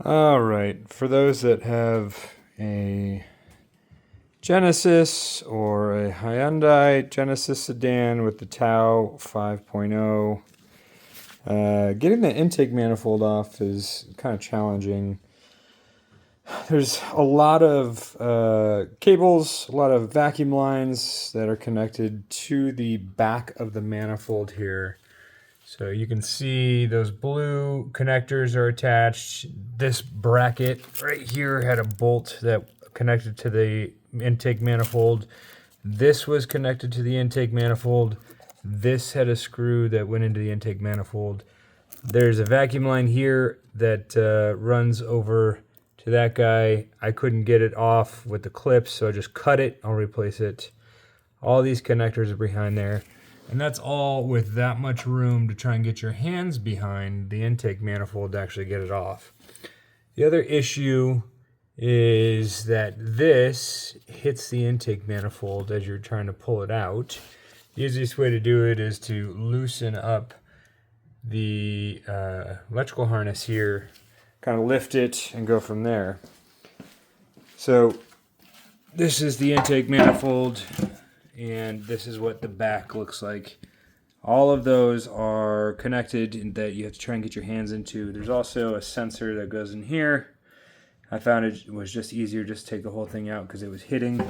All right, for those that have a Genesis or a Hyundai Genesis sedan with the Tau 5.0, getting the intake manifold off is kind of challenging. There's a lot of cables, a lot of vacuum lines that are connected to the back of the manifold here. So you can see those blue connectors are attached. This bracket right here had a bolt that connected to the intake manifold. This was connected to the intake manifold. This had a screw that went into the intake manifold. There's a vacuum line here that runs over to that guy. I couldn't get it off with the clips, so I just cut it. I'll replace it. All these connectors are behind there. And that's all with that much room to try and get your hands behind the intake manifold to actually get it off. The other issue is that this hits the intake manifold as you're trying to pull it out. The easiest way to do it is to loosen up the electrical harness here, kind of lift it and go from there. So this is the intake manifold, and this is what the back looks like. All of those are connected and that you have to try and get your hands into. There's also a sensor that goes in here. I found it was just easier just to take the whole thing out because it was hitting.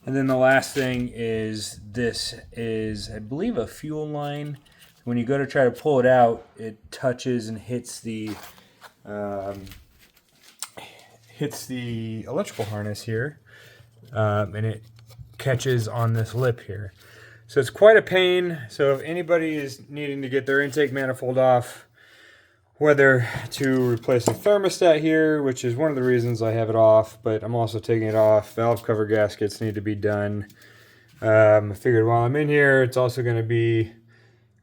And then the last thing is this is, I believe, a fuel line. When you go to try to pull it out, it touches and hits the electrical harness here, and it catches on this lip here. So it's quite a pain. So if anybody is needing to get their intake manifold off, whether to replace the thermostat here, which is one of the reasons I have it off, but I'm also taking it off. Valve cover gaskets need to be done. I figured while I'm in here, it's also going to be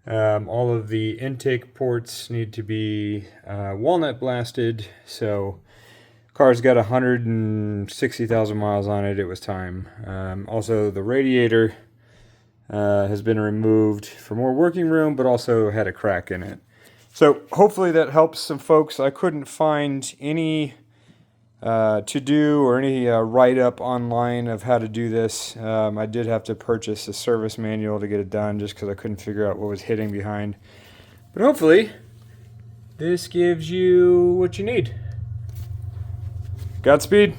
all of the intake ports need to be walnut blasted. So car's got 160,000 miles on it. It was time. Also, the radiator has been removed for more working room, but also had a crack in it. So hopefully that helps some folks. I couldn't find any to-do or any write-up online of how to do this. I did have to purchase a service manual to get it done just because I couldn't figure out what was hitting behind. But hopefully this gives you what you need. Godspeed.